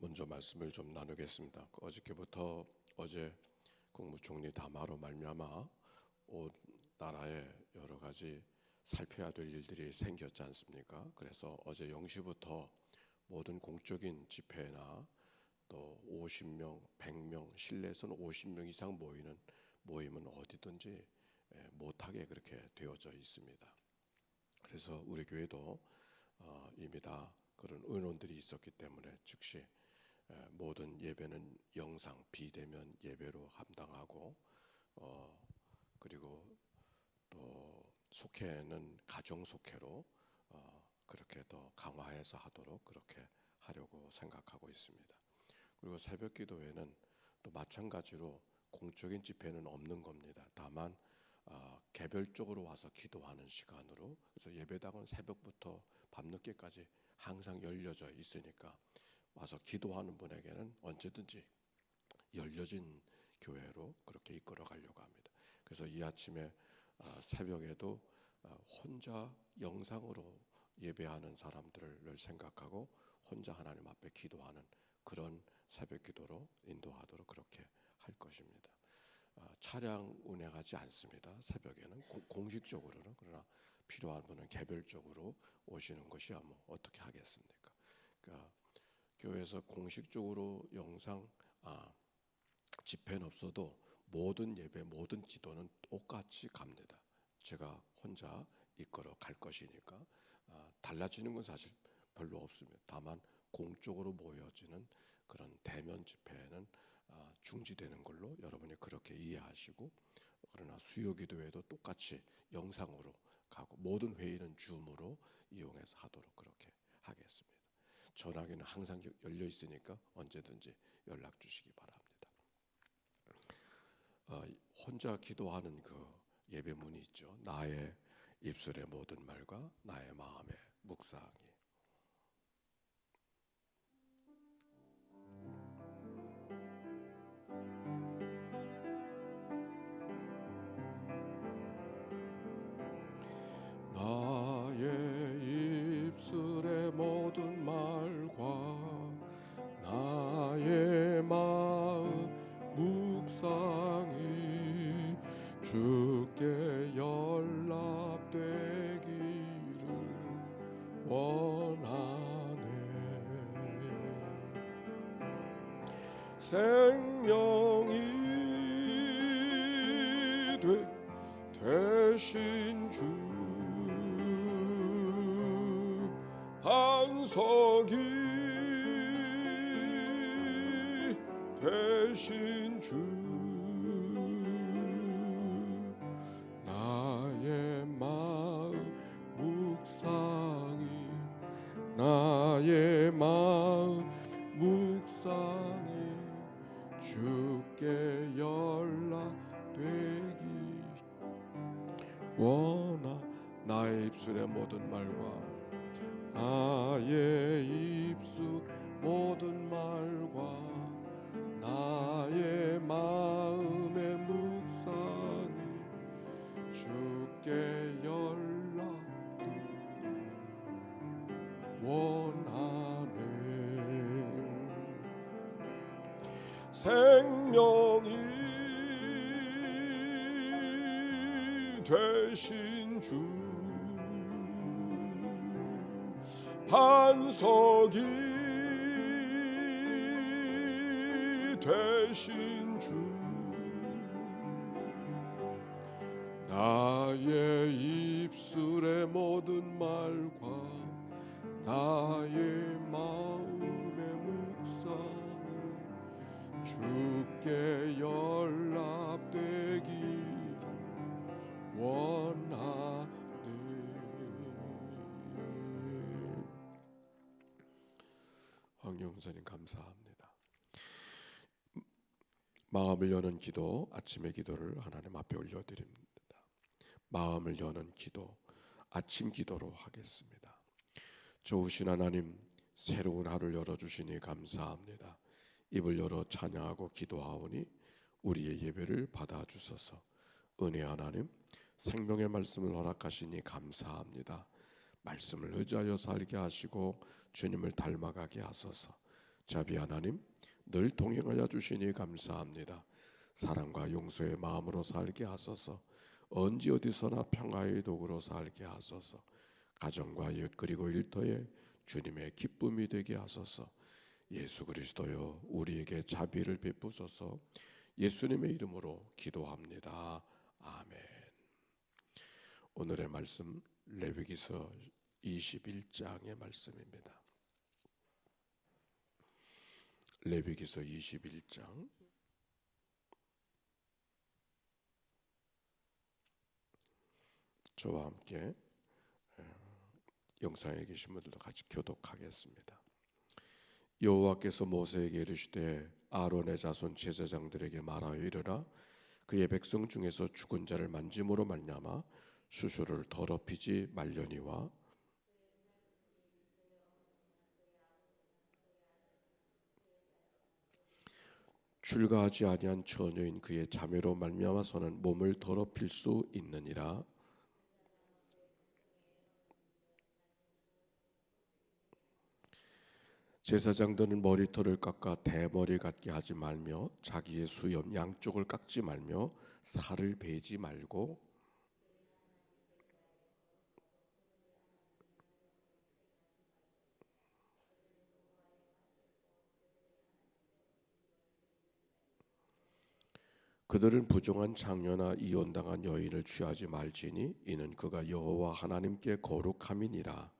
먼저 말씀을 좀 나누겠습니다. 어저께부터 어제 국무총리 담화로 말미암아 온 나라에 여러 가지 살펴야 될 일들이 생겼지 않습니까? 그래서 어제 0시부터 모든 공적인 집회나 또 50명, 100명, 실내에서는 50명 이상 모이는 모임은 어디든지 못하게 그렇게 되어져 있습니다. 그래서 우리 교회도 이미 다 그런 의논들이 있었기 때문에 즉시 모든 예배는 영상 비대면 예배로 감당하고 그리고 또 속회는 가정 속회로 그렇게 더 강화해서 하도록 그렇게 하려고 생각하고 있습니다. 그리고 새벽 기도회는 또 마찬가지로 공적인 집회는 없는 겁니다. 다만 개별적으로 와서 기도하는 시간으로, 그래서 예배당은 새벽부터 밤늦게까지 항상 열려져 있으니까 와서 기도하는 분에게는 언제든지 열려진 교회로 그렇게 이끌어 가려고 합니다. 그래서 이 아침에 새벽에도 혼자 영상으로 예배하는 사람들을 생각하고 혼자 하나님 앞에 기도하는 그런 새벽 기도로 인도하도록 그렇게 할 것입니다. 차량 운행하지 않습니다. 새벽에는 공식적으로는. 그러나 필요한 분은 개별적으로 오시는 것이야 뭐 어떻게 하겠습니까? 그러니까 교회에서 공식적으로 영상 집회는 없어도 모든 예배, 모든 기도는 똑같이 갑니다. 제가 혼자 이끌어 갈 것이니까 달라지는 건 사실 별로 없습니다. 다만 공적으로 모여지는 그런 대면 집회는 중지되는 걸로 여러분이 그렇게 이해하시고, 그러나 수요 기도회도 똑같이 영상으로 가고 모든 회의는 줌으로 이용해서 하도록 그렇게 하겠습니다. 전화기는 항상 열려 있으니까 언제든지 연락 주시기 바랍니다. 혼자 기도하는 그 예배문이 있죠. 나의 입술의 모든 말과 나의 마음의 묵상이. 나의 입술의 모든 말과 나의 마음 묵상이 주께 연락되기를 원하네. 생명이 되신 주 반석이 되신 주 나의 마음 묵상이 나의 마음 묵상이 주께 연락되기 원하. 나의 입술의 모든 말과 나의 입술 모든 말과 나의 마음의 묵상이 주께 연락되기 원하네. 생명이 되신 주 반석이 되신 주 나의 입술의 모든 말과 나의 마음의 묵상이 주께 연락되기를 원하네. 황영선님 감사합니다. 마음을 여는 기도, 아침의 기도를 하나님 앞에 올려드립니다. 마음을 여는 기도, 아침 기도로 하겠습니다. 좋으신 하나님, 새로운 하루를 열어주시니 감사합니다. 입을 열어 찬양하고 기도하오니 우리의 예배를 받아주소서. 은혜 하나님, 생명의 말씀을 허락하시니 감사합니다. 말씀을 의지하여 살게 하시고 주님을 닮아가게 하소서. 자비 하나님, 늘 동행하여 주시니 감사합니다. 사랑과 용서의 마음으로 살게 하소서. 언제 어디서나 평화의 도구로 살게 하소서. 가정과 이웃 그리고 일터에 주님의 기쁨이 되게 하소서. 예수 그리스도여, 우리에게 자비를 베푸소서. 예수님의 이름으로 기도합니다. 아멘. 오늘의 말씀 레위기서 21장의 말씀입니다. 레위기서 21장 저와 함께 영상에 계신 분들도 같이 교독하겠습니다. 여호와께서 모세에게 이르시되 아론의 자손 제사장들에게 말하여 이르라. 그의 백성 중에서 죽은 자를 만짐으로 말미암아 수수를 더럽히지 말려니와 출가하지 아니한 처녀인 그의 자매로 말미암아서는 몸을 더럽힐 수 있느니라. 제사장들은 머리털을 깎아 대머리 같게 하지 말며 자기의 수염 양쪽을 깎지 말며 살을 베지 말고 그들은 부정한 장녀나 이혼당한 여인을 취하지 말지니 이는 그가 여호와 하나님께 거룩함이니라.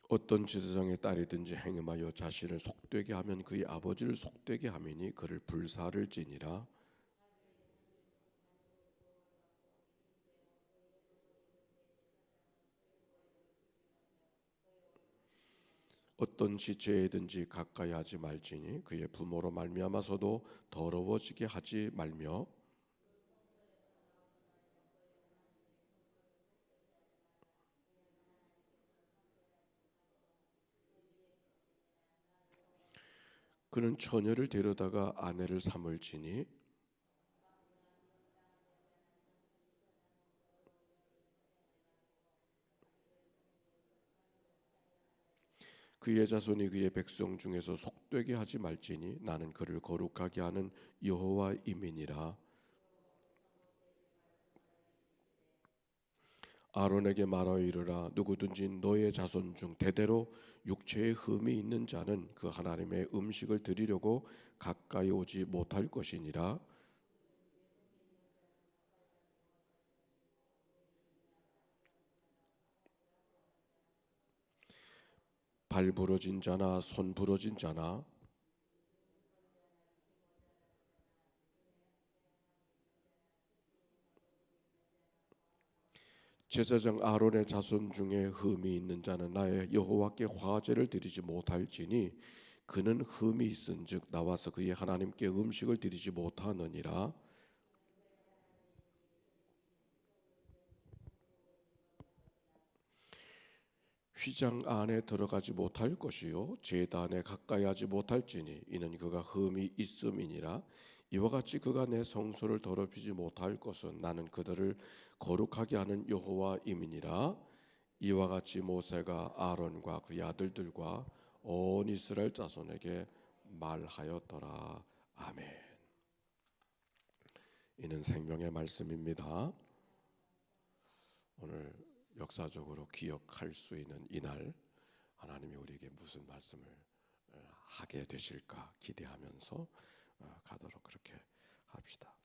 어떤 제사장의 딸이든지 행음하여 자신을 속되게 하면 그의 아버지를 속되게 함이니 그를 불사를 지니라. 어떤 지체에든지 가까이 하지 말지니 그의 부모로 말미암아서도 더러워지게 하지 말며 그는 처녀를 데려다가 아내를 삼을지니 그의 자손이 그의 백성 중에서 속되게 하지 말지니 나는 그를 거룩하게 하는 여호와임이니라. 아론에게 말하여 이르라. 누구든지 너의 자손 중 대대로 육체에 흠이 있는 자는 그 하나님의 음식을 드리려고 가까이 오지 못할 것이니라. 발 부러진 자나 손 부러진 자나 제사장 아론의 자손 중에 흠이 있는 자는 나의 여호와께 화제를 드리지 못할지니 그는 흠이 있은즉 나와서 그의 하나님께 음식을 드리지 못하느니라. 휘장 안에 들어가지 못할 것이요 제단에 가까이 하지 못할지니 이는 그가 흠이 있음이니라. 이와 같이 그가 내 성소를 더럽히지 못할 것은 나는 그들을 거룩하게 하는 여호와임이니라. 이와 같이 모세가 아론과 그의 아들들과 온 이스라엘 자손에게 말하였더라. 아멘. 이는 생명의 말씀입니다. 오늘 역사적으로 기억할 수 있는 이날 하나님이 우리에게 무슨 말씀을 하게 되실까 기대하면서 가도록 그렇게 합시다.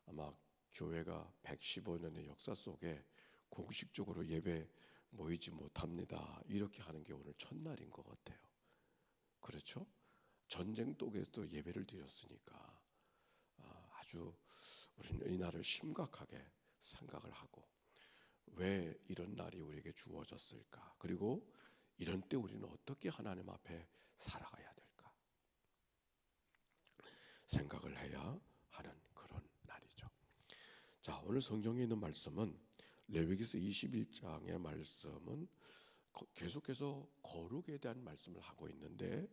아마 교회가 115년의 역사 속에 공식적으로 예배 모이지 못합니다. 이렇게 하는 게 오늘 첫날인 것 같아요. 그렇죠? 전쟁 속에서도 예배를 드렸으니까 아주 우리는 이 날을 심각하게 생각을 하고 왜 이런 날이 우리에게 주어졌을까? 그리고 이런 때 우리는 어떻게 하나님 앞에 살아가야 될까? 생각을 해야 하는 그런 날이죠. 자, 오늘 성경에 있는 말씀은 레위기서 21장의 말씀은 계속해서 거룩에 대한 말씀을 하고 있는데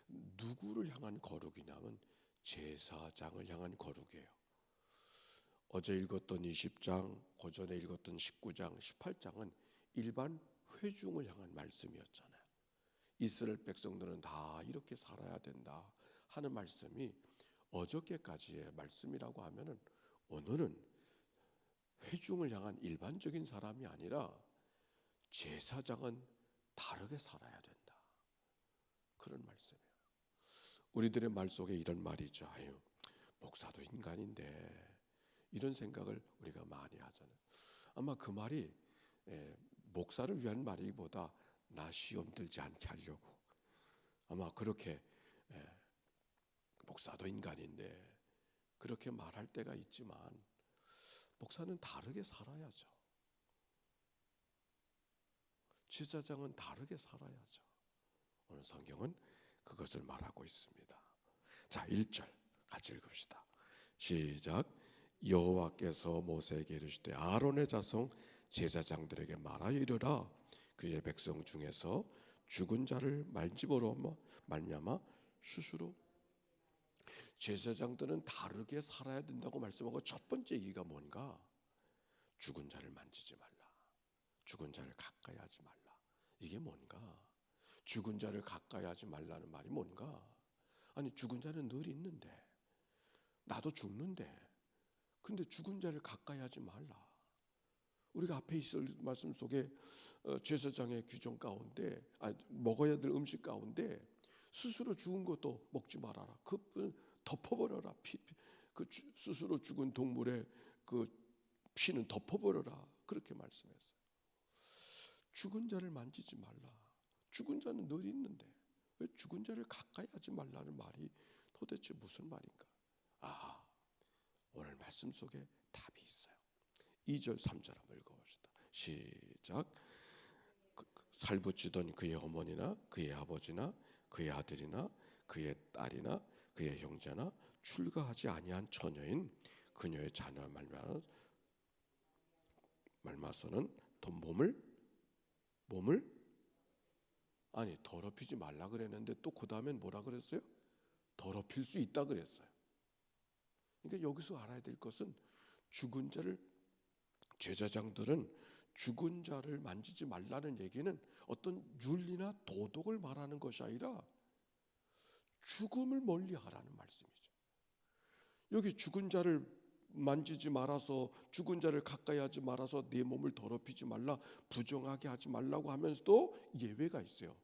누구를 향한 거룩이냐면 제사장을 향한 거룩이에요. 어제 읽었던 20장, 고전에 읽었던 19장, 18장은 일반 회중을 향한 말씀이었잖아요. 이스라엘 백성들은 다 이렇게 살아야 된다 하는 말씀이 어저께까지의 말씀이라고 하면은 오늘은 회중을 향한 일반적인 사람이 아니라 제사장은 다르게 살아야 된다. 그런 말씀이에요. 우리들의 말 속에 이런 말이 있죠. 아유, 목사도 인간인데 이런 생각을 우리가 많이 하잖아요. 아마 그 말이 목사를 위한 말이기보다 나 시험 들지 않게 하려고 아마 그렇게 목사도 인간인데 그렇게 말할 때가 있지만 목사는 다르게 살아야죠. 제사장은 다르게 살아야죠. 오늘 성경은 그것을 말하고 있습니다. 자, 1절 같이 읽읍시다. 시작. 여호와께서 모세에게 이르시되 아론의 자손 제사장들에게 말하여 이르라. 그의 백성 중에서 죽은 자를 말짐으로 말미암아 스스로. 제사장들은 다르게 살아야 된다고 말씀하고 첫 번째 얘기가 뭔가? 죽은 자를 만지지 말라. 죽은 자를 가까이 하지 말라. 이게 뭔가? 죽은 자를 가까이 하지 말라는 말이 뭔가? 아니, 죽은 자는 늘 있는데 나도 죽는데 근데 죽은 자를 가까이 하지 말라. 우리가 앞에 있을 말씀 속에 제사장의 규정 가운데 먹어야 될 음식 가운데 스스로 죽은 것도 먹지 말아라. 그 덮어버려라. 그 스스로 죽은 동물의 그 피는 덮어버려라. 그렇게 말씀했어요. 죽은 자를 만지지 말라. 죽은 자는 늘 있는데 왜 죽은 자를 가까이 하지 말라는 말이 도대체 무슨 말인가? 아하, 오늘 말씀 속에 답이 있어요. 2절 3절 한번 읽어봅시다. 시작. 살붙이던 그의 어머니나 그의 아버지나 그의 아들이나 그의 딸이나 그의 형제나 출가하지 아니한 처녀인 그녀의 자녀 말마서는 몸을 아니 더럽히지 말라 그랬는데 또 그 다음엔 뭐라 그랬어요? 더럽힐 수 있다 그랬어요. 그러니까 여기서 알아야 될 것은 죽은 자를 제사장들은 죽은 자를 만지지 말라는 얘기는 어떤 윤리나 도덕을 말하는 것이 아니라 죽음을 멀리하라는 말씀이죠. 여기 죽은 자를 만지지 말아서 죽은 자를 가까이 하지 말아서 내 몸을 더럽히지 말라 부정하게 하지 말라고 하면서도 예외가 있어요.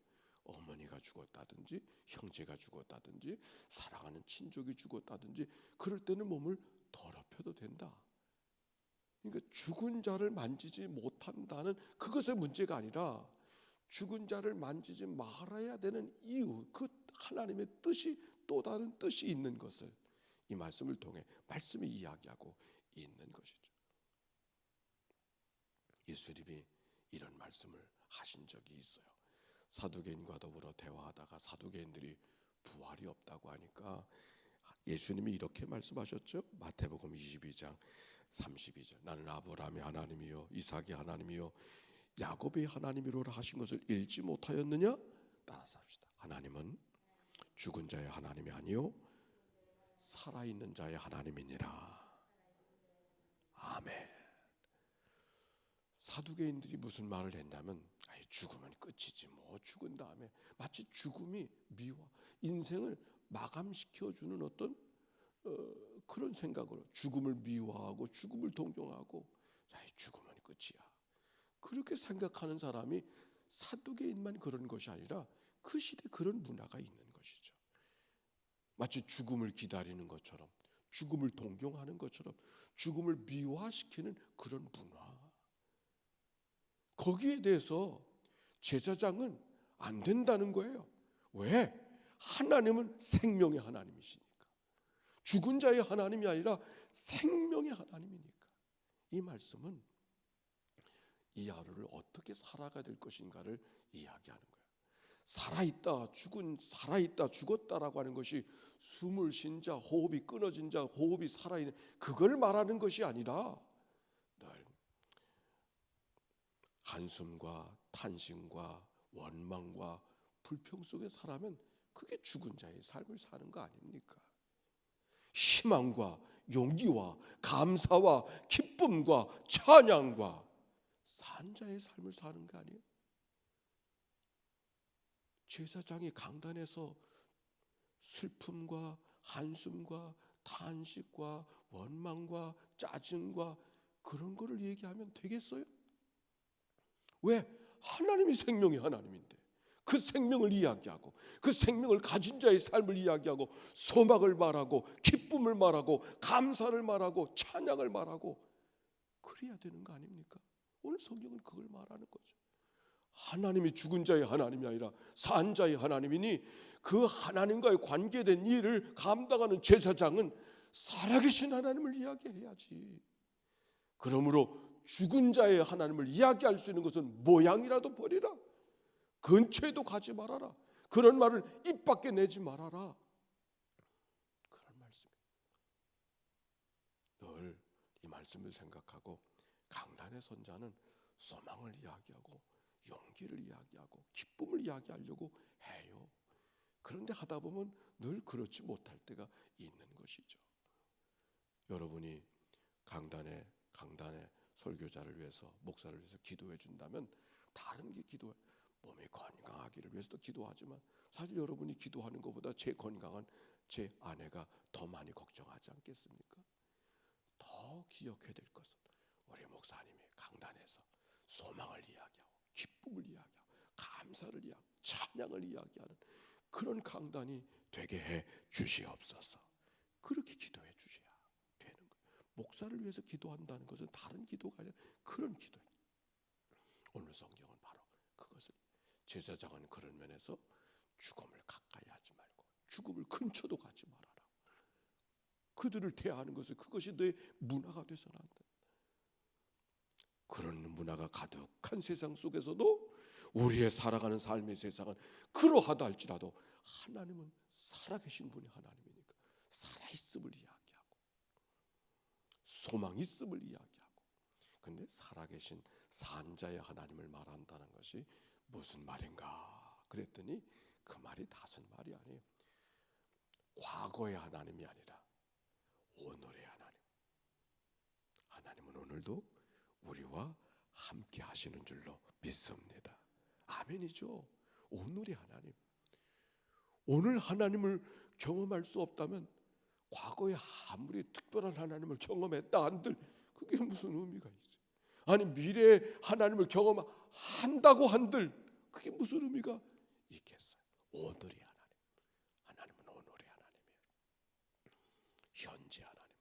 어머니가 죽었다든지 형제가 죽었다든지 사랑하는 친족이 죽었다든지 그럴 때는 몸을 더럽혀도 된다. 그러니까 죽은 자를 만지지 못한다는 그것의 문제가 아니라 죽은 자를 만지지 말아야 되는 이유, 그 하나님의 뜻이 또 다른 뜻이 있는 것을 이 말씀을 통해 말씀이 이야기하고 있는 것이죠. 예수님이 이런 말씀을 하신 적이 있어요. 사두개인과 더불어 대화하다가 사두개인들이 부활이 없다고 하니까 예수님이 이렇게 말씀하셨죠. 마태복음 22장 32절. 나는 아브라함의 하나님이요 이삭의 하나님이요 야곱의 하나님이로라 하신 것을 읽지 못하였느냐? 따라서 합시다. 하나님은 죽은 자의 하나님이 아니요 살아있는 자의 하나님이니라. 아멘. 사두개인들이 무슨 말을 했냐면 죽으면 끝이지 뭐 죽은 다음에 마치 죽음이 인생을 마감시켜주는 어떤 그런 생각으로 죽음을 미워하고 죽음을 동경하고 죽으면 끝이야 그렇게 생각하는 사람이 사두개인만 그런 것이 아니라 그 시대 그런 문화가 있는 것이죠. 마치 죽음을 기다리는 것처럼 죽음을 동경하는 것처럼 죽음을 미화시키는 그런 문화. 거기에 대해서 제사장은 안 된다는 거예요. 왜? 하나님은 생명의 하나님이시니까. 죽은 자의 하나님이 아니라 생명의 하나님이니까. 이 말씀은 이 하루를 어떻게 살아가야 될 것인가를 이야기하는 거예요. 살아있다, 살아있다, 죽었다라고 하는 것이 숨을 쉰 자, 호흡이 끊어진 자, 호흡이 살아있는 그걸 말하는 것이 아니라 늘 한숨과 탄식과 원망과 불평 속에 살아면 그게 죽은 자의 삶을 사는 거 아닙니까? 희망과 용기와 감사와 기쁨과 찬양과 산자의 삶을 사는 거 아니에요? 제사장이 강단에서 슬픔과 한숨과 탄식과 원망과 짜증과 그런 거를 얘기하면 되겠어요? 왜? 하나님이 생명의 하나님인데 그 생명을 이야기하고 그 생명을 가진 자의 삶을 이야기하고 소망을 말하고 기쁨을 말하고 감사를 말하고 찬양을 말하고 그래야 되는 거 아닙니까? 오늘 성경은 그걸 말하는 거죠. 하나님이 죽은 자의 하나님이 아니라 산 자의 하나님이니 그 하나님과의 관계된 일을 감당하는 제사장은 살아계신 하나님을 이야기해야지. 그러므로 죽은 자의 하나님을 이야기할 수 있는 것은 모양이라도 버리라. 근처에도 가지 말아라. 그런 말을 입 밖에 내지 말아라. 그런 말씀입니다. 늘 이 말씀을 생각하고 강단에 선 자는 소망을 이야기하고 용기를 이야기하고 기쁨을 이야기하려고 해요. 그런데 하다 보면 늘 그렇지 못할 때가 있는 것이죠. 여러분이 강단에 설교자를 위해서 목사를 위해서 기도해 준다면 다른 게 기도해 몸이 건강하기를 위해서도 기도하지만 사실 여러분이 기도하는 것보다 제 건강한 제 아내가 더 많이 걱정하지 않겠습니까? 더 기억해야 될 것은 우리 목사님이 강단에서 소망을 이야기하고 기쁨을 이야기하고 감사를 이야기하고 찬양을 이야기하는 그런 강단이 되게 해 주시옵소서. 그렇게 기도해 주셔야 되는 거예요. 목사를 위해서 기도한다는 것은 다른 기도가 아니라 그런 기도예요. 오늘 성경은 바로 그것을 제사장은 그런 면에서 죽음을 가까이 하지 말고 죽음을 근처도 가지 말아라. 그들을 대하는 것은 그것이 너의 문화가 되서는 안 된다. 그런 문화가 가득한 세상 속에서도 우리의 살아가는 삶의 세상은 그러하다 할지라도 하나님은 살아계신 분이 하나님이니까 살아있음을 이야기하고 소망 있음을 이야기하고 근데 살아계신 산자의 하나님을 말한다는 것이 무슨 말인가 그랬더니 그 말이 다른 말이 아니에요. 과거의 하나님이 아니라 오늘의 하나님. 하나님은 오늘도 우리와 함께 하시는 줄로 믿습니다. 아멘이죠. 오늘의 하나님. 오늘 하나님을 경험할 수 없다면 과거에 아무리 특별한 하나님을 경험했다 한들 그게 무슨 의미가 있어요? 아니 미래의 하나님을 경험한다고 한들 그게 무슨 의미가 있겠어요? 오늘의 하나님. 하나님은 오늘의 하나님이에요. 현재 하나님.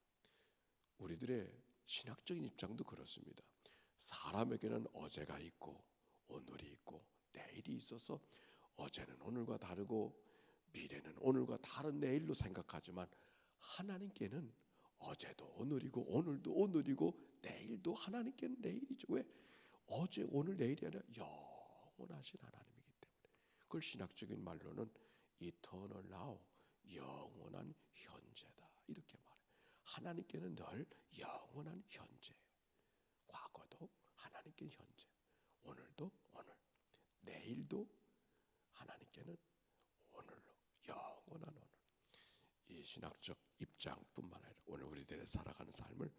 우리들의 신학적인 입장도 그렇습니다. 사람에게는 어제가 있고 오늘이 있고 내일이 있어서 어제는 오늘과 다르고 미래는 오늘과 다른 내일로 생각하지만 하나님께는 어제도 오늘이고 오늘도 오늘이고 내일도 하나님께는 내일이죠. 왜? 어제 오늘 내일이 아니라 영원하신 하나님이기 때문에 그걸 신학적인 말로는 eternal now, 영원한 현재다 이렇게 말해요. 하나님께는 늘 영원한 현재, 과거도 하나님께는 현재, 오늘도 오늘, 내일도 하나님께는 오늘로 영원한 오늘. 이 신학적 입장뿐만 아니라 오늘 우리들의 살아가는 삶을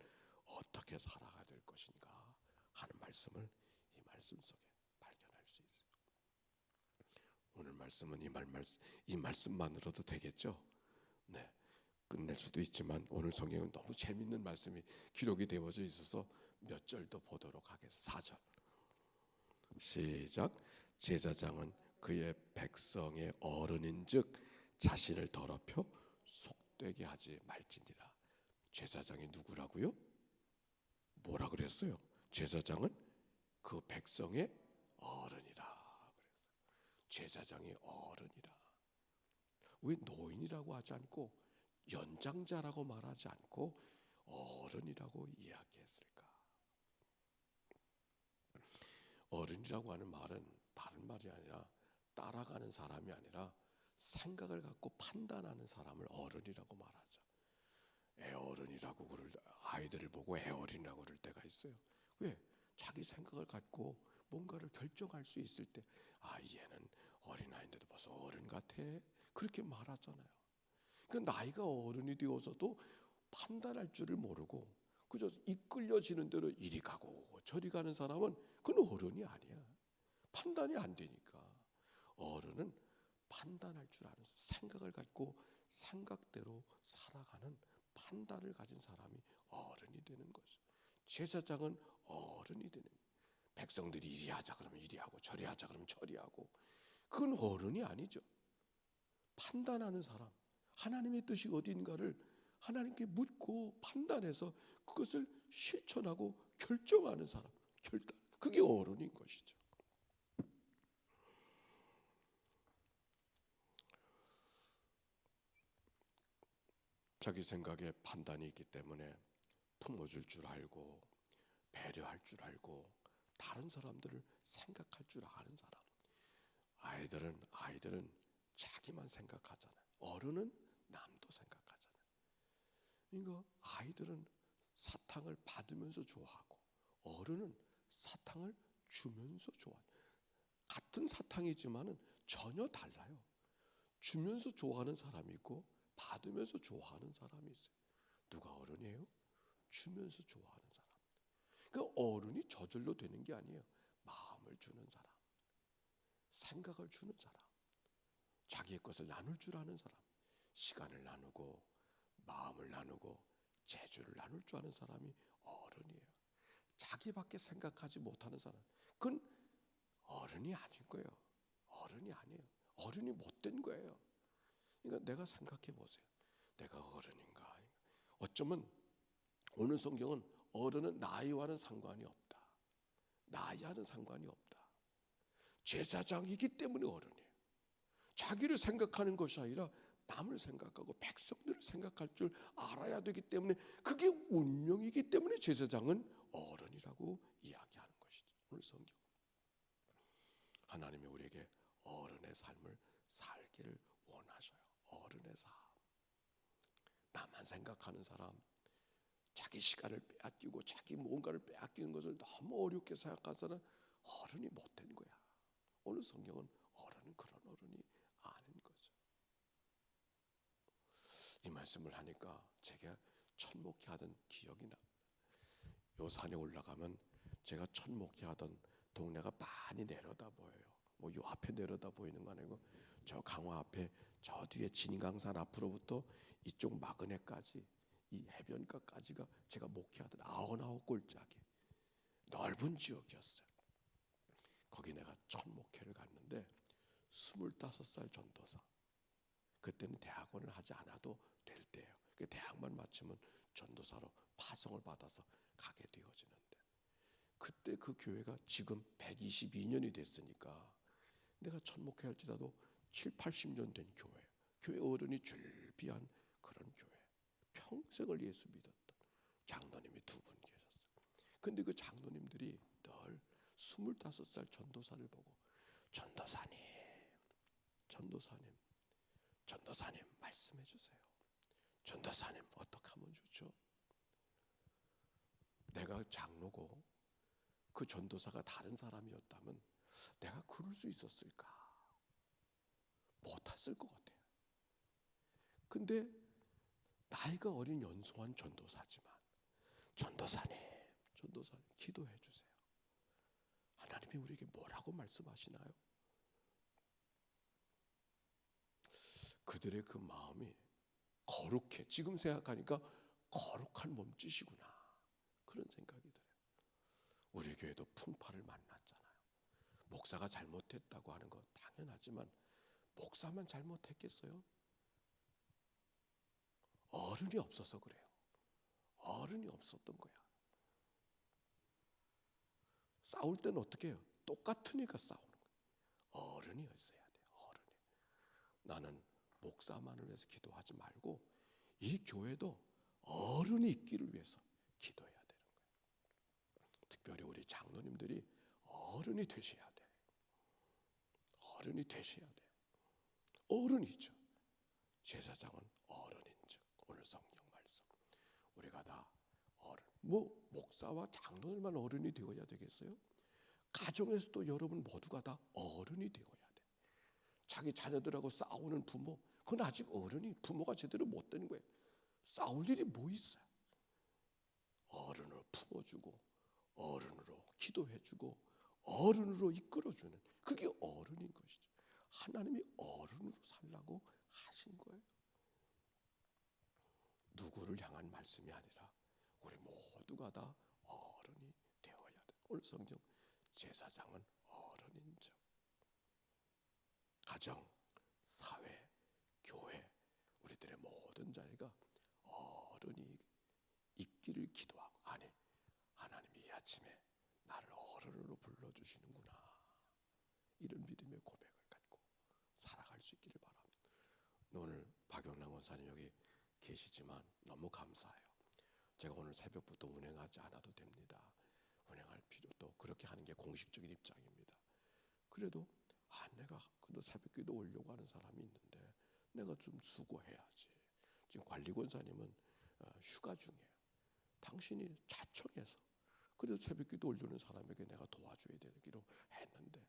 어떻게 살아가야 될 것인가 하는 말씀을 이 말씀 속에 발견할 수 있어요. 오늘 말씀은 이 말씀만으로도 되겠죠? 네. 끝낼 수도 있지만 오늘 성경은 너무 재밌는 말씀이 기록이 되어져 있어서 몇 절 더 보도록 하겠습니다. 4절 시작. 제사장은 그의 백성의 어른인즉 자신을 더럽혀 속되게 하지 말지니라. 제사장이 누구라고요? 뭐라 그랬어요? 제사장은 그 백성의 어른이라 그랬어요. 제사장의 어른이라. 왜 노인이라고 하지 않고 연장자라고 말하지 않고 어른이라고 이야기했을까? 어른이라고 하는 말은 다른 말이 아니라 따라가는 사람이 아니라 생각을 갖고 판단하는 사람을 어른이라고 말하죠. 애어른이라고 그럴 아이들을 보고 애어른이라고 그럴 때가 있어요. 왜? 자기 생각을 갖고 뭔가를 결정할 수 있을 때 얘는 어린아이인데도 벌써 어른 같아 그렇게 말하잖아요. 그 나이가 어른이 되어서도 판단할 줄을 모르고 그저 이끌려지는 대로 이리 가고 저리 가는 사람은 그건 어른이 아니야. 판단이 안 되니까. 어른은 판단할 줄 아는, 생각을 갖고 생각대로 살아가는 판단을 가진 사람이 어른이 되는 거죠. 제사장은 어른이 되는 거예요. 백성들이 이리 하자 그러면 이리 하고 저리 하자 그러면 저리 하고, 그건 어른이 아니죠. 판단하는 사람, 하나님의 뜻이 어딘가를 하나님께 묻고 판단해서 그것을 실천하고 결정하는 사람, 그게 어른인 것이죠. 자기 생각에 판단이 있기 때문에 품어줄 줄 알고 배려할 줄 알고 다른 사람들을 생각할 줄 아는 사람. 아이들은 자기만 생각하잖아요. 어른은 남도 생각하잖아요. 그러니까 아이들은 사탕을 받으면서 좋아하고 어른은 사탕을 주면서 좋아해요. 같은 사탕이지만은 전혀 달라요. 주면서 좋아하는 사람이 있고 받으면서 좋아하는 사람이 있어요. 누가 어른이에요? 주면서 좋아하는 사람. 그 어른이 저절로 되는 게 아니에요. 마음을 주는 사람, 생각을 주는 사람, 자기의 것을 나눌 줄 아는 사람, 시간을 나누고 마음을 나누고 재주를 나눌 줄 아는 사람이 어른이에요. 자기밖에 생각하지 못하는 사람, 그건 어른이 아닌 거예요. 어른이 아니에요. 어른이 못된 거예요. 그러니까 내가 생각해 보세요. 내가 어른인가? 어쩌면 오늘 성경은 어른은 나이와는 상관이 없다. 나이와는 상관이 없다. 제사장이기 때문에 어른이에요. 자기를 생각하는 것이 아니라 남을 생각하고 백성들을 생각할 줄 알아야 되기 때문에, 그게 운명이기 때문에 제사장은 어른이라고 이야기하는 것이죠. 오늘 성경 하나님이 우리에게 어른의 삶을 살기를 원하셔요. 어른의 삶. 나만 생각하는 사람, 자기 시간을 빼앗기고 자기 뭔가를 빼앗기는 것을 너무 어렵게 생각하는 사람, 어른이 못된 거야. 오늘 성경은 어른은 그런 어른이 아닌 거죠. 이 말씀을 하니까 제가 첫 목회하던 기억이 납니다. 요 산에 올라가면 제가 첫 목회하던 동네가 많이 내려다 보여요. 뭐 요 앞에 내려다 보이는 거 아니고 저 강화 앞에 저 뒤에 진강산 앞으로부터 이쪽 마그네까지, 이 해변가까지가 제가 목회하던 99골짜기 넓은 지역이었어요. 거기 내가 첫 목회를 갔는데 25살 전도사. 그때는 대학원을 하지 않아도 될 때예요. 그 대학만 마치면 전도사로 파송을 받아서 가게 되어지는데, 그때 그 교회가 지금 122년이 됐으니까 내가 첫 목회할지라도 7, 80년 된 교회, 교회 어른이 줄비한 그런 교회, 평생을 예수 믿었던 장로님이 2분 계셨어요. 근데 그 장로님들이 늘 25살 전도사를 보고 전도사님 말씀해 주세요. 전도사님 어떻게 하면 좋죠? 내가 장로고 그 전도사가 다른 사람이었다면 내가 그럴 수 있었을까? 못했을 것 같아요. 근데 나이가 어린 연소한 전도사지만 전도사님 기도해 주세요. 하나님이 우리에게 뭐라고 말씀하시나요? 그들의 그 마음이 거룩해. 지금 생각하니까 거룩한 몸짓이구나, 그런 생각이 들어요. 우리 교회도 풍파를 만났잖아요. 목사가 잘못했다고 하는 건 당연하지만 목사만 잘못했겠어요? 어른이 없어서 그래요. 어른이 없었던 거야. 싸울 때는 어떻게 해요? 똑같으니까 싸우는 거예요. 어른이 있어야 돼요. 어른이. 나는 목사만을 위해서 기도하지 말고 이 교회도 어른이 있기를 위해서 기도해야 되는 거예요. 특별히 우리 장로님들이 어른이 되셔야 돼요. 어른이 되셔야 돼요. 어른이죠. 제사장은 어른인즉 오늘 성경 말씀 우리가 다 어른. 뭐 목사와 장로들만 어른이 되어야 되겠어요? 가정에서도 여러분 모두가 다 어른이 되어야 돼. 자기 자녀들하고 싸우는 부모, 그건 아직 어른이 부모가 제대로 못 된 거예요. 싸울 일이 뭐 있어요? 어른으로 품어주고 어른으로 기도해주고 어른으로 이끌어주는, 그게 어른인 것이죠. 하나님이 어른으로 살라고 하신 거예요. 누구를 향한 말씀이 아니라 우리 모두가 다 어른이 되어야 돼. 오늘 성경 제사장은 어른인 적. 가정, 사회, 교회, 우리들의 모든 자리가 어른이 있기를 기도하고, 아니 하나님이 이 아침에 나를 어른으로 불러주시는구나, 이런 믿음의 고백을 갖고 살아갈 수 있기를 바랍니다. 오늘 박영랑 원사님 여기 계시지만 너무 감사해요. 제가 오늘 새벽부터 운행하지 않아도 됩니다. 운행할 필요도, 그렇게 하는 게 공식적인 입장입니다. 그래도 내가 그래도 새벽기도 오려고 하는 사람이 있는데 내가 좀 수고해야지. 지금 관리권사님은 휴가 중이에요. 당신이 자청해서 그래도 새벽기도 올려는 사람에게 내가 도와줘야 되기로 했는데,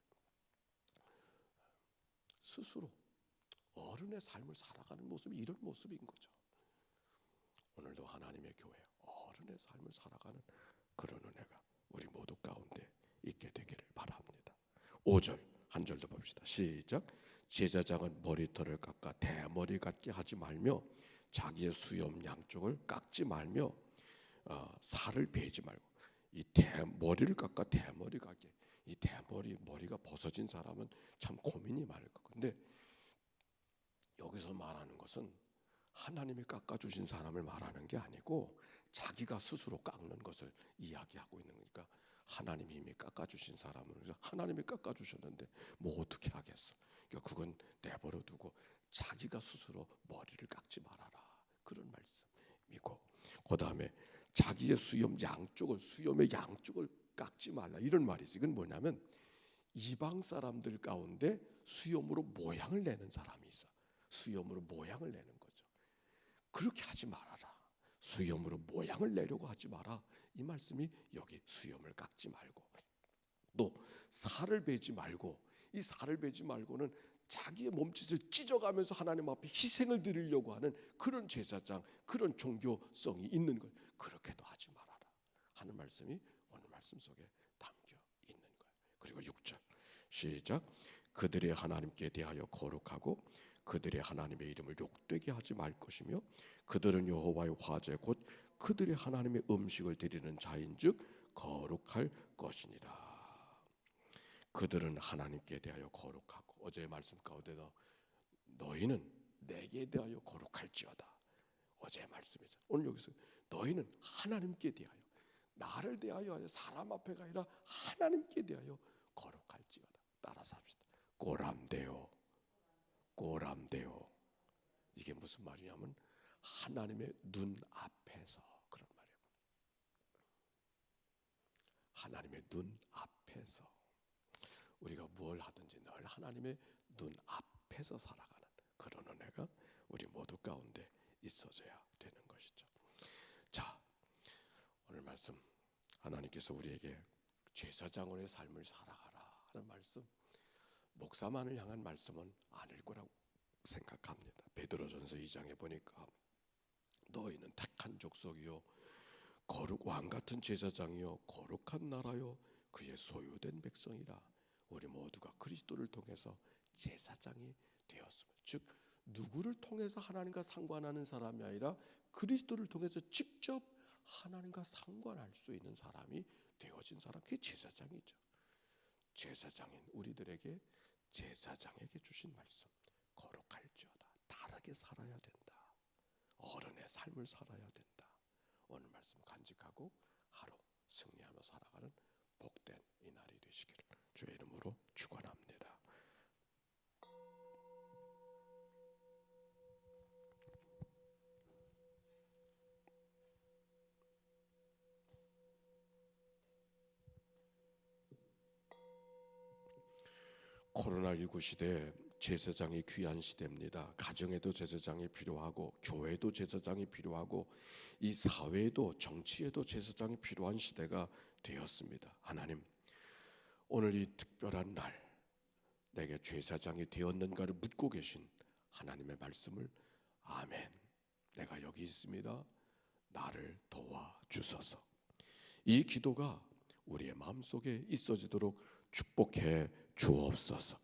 스스로 어른의 삶을 살아가는 모습이 이런 모습인 거죠. 오늘도 하나님의 교회 어른의 삶을 살아가는 그런 은혜가 우리 모두 가운데 있게 되기를 바랍니다. 5절 한 절 더 봅시다. 시작. 제사장은 머리털을 깎아 대머리 같게 하지 말며 자기의 수염 양쪽을 깎지 말며 살을 베지 말고, 이 대머리를 깎아 대머리 같게, 이 머리가 벗어진 사람은 참 고민이 많을 것. 근데 여기서 말하는 것은 하나님이 깎아주신 사람을 말하는 게 아니고 자기가 스스로 깎는 것을 이야기하고 있는 거니까, 하나님이 이미 깎아주신 사람을 하나님이 깎아주셨는데 뭐 어떻게 하겠어. 그러니까 그건 내버려 두고 자기가 스스로 머리를 깎지 말아라, 그런 말씀이고, 그 다음에 자기의 수염의 양쪽을 깎지 말라, 이런 말이 있어요. 이건 뭐냐면 이방 사람들 가운데 수염으로 모양을 내는 사람이 있어. 수염으로 모양을 내는 거죠. 그렇게 하지 말아라. 수염으로 모양을 내려고 하지 마라. 이 말씀이 여기 수염을 깎지 말고, 또 살을 베지 말고, 이 살을 베지 말고는 자기의 몸짓을 찢어가면서 하나님 앞에 희생을 드리려고 하는 그런 제사장, 그런 종교성이 있는 것, 그렇게도 하지 말아라 하는 말씀이 오늘 말씀 속에 담겨 있는 거예요. 그리고 6절 시작. 그들의 하나님께 대하여 거룩하고 그들의 하나님의 이름을 욕되게 하지 말 것이며 그들은 여호와의 화제 곧 그들의 하나님의 음식을 드리는 자인즉 거룩할 것이니라. 그들은 하나님께 대하여 거룩하고, 어제의 말씀 가운데도 너희는 내게 대하여 거룩할지어다, 어제의 말씀이죠. 오늘 여기서 너희는 하나님께 대하여, 나를 대하여 아니라 사람 앞에가 아니라 하나님께 대하여 거룩할지어다. 따라서 합시다. 꼬람데오. 이게 무슨 말이냐면 하나님의 눈 앞에서, 그런 말이에요. 하나님의 눈 앞에서 우리가 뭘 하든지 늘 하나님의 눈 앞에서 살아가는 그런 은혜가 우리 모두 가운데 있어져야 되는 것이죠. 자, 오늘 말씀 하나님께서 우리에게 제사장의 삶을 살아가라 하는 말씀, 목사만을 향한 말씀은 아닐 거라고 생각합니다. 베드로전서 2장에 보니까 너희는 택한 족속이요 거룩 왕 같은 제사장이요 거룩한 나라요 그의 소유된 백성이라. 우리 모두가 그리스도를 통해서 제사장이 되었습니다. 즉 누구를 통해서 하나님과 상관하는 사람이 아니라 그리스도를 통해서 직접 하나님과 상관할 수 있는 사람이 되어진 사람, 그게 제사장이죠. 제사장인 우리들에게 제사장에게 주신 말씀, 거룩할지어다. 다르게 살아야 된다. 어른의 삶을 살아야 된다. 오늘 말씀 간직하고 하루 승리하며 살아가는 복된 이 날이 되시기를 주의 이름으로 축원합니다. 코로나19 시대 제사장이 귀한 시대입니다. 가정에도 제사장이 필요하고 교회도 제사장이 필요하고 이 사회에도 정치에도 제사장이 필요한 시대가 되었습니다. 하나님, 오늘 이 특별한 날 내게 제사장이 되었는가를 묻고 계신 하나님의 말씀을 아멘, 내가 여기 있습니다. 나를 도와주소서. 이 기도가 우리의 마음속에 있어지도록 축복해 주옵소서.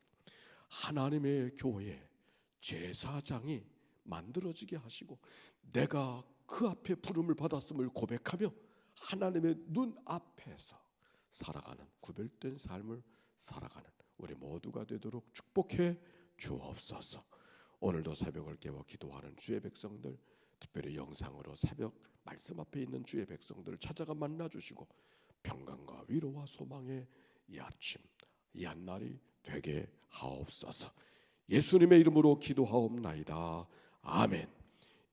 하나님의 교회 제사장이 만들어지게 하시고 내가 그 앞에 부름을 받았음을 고백하며 하나님의 눈 앞에서 살아가는 구별된 삶을 살아가는 우리 모두가 되도록 축복해 주옵소서. 오늘도 새벽을 깨워 기도하는 주의 백성들, 특별히 영상으로 새벽 말씀 앞에 있는 주의 백성들을 찾아가 만나주시고 평강과 위로와 소망의 이 아침, 이 한날이 되게 하옵소서. 예수님의 이름으로 기도하옵나이다. 아멘.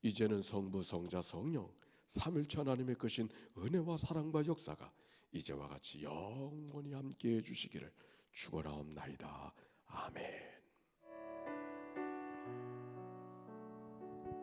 이제는 성부, 성자, 성령 삼일체 하나님의 크신 은혜와 사랑과 역사가 이제와 같이 영원히 함께해 주시기를 축원하옵나이다. 아멘.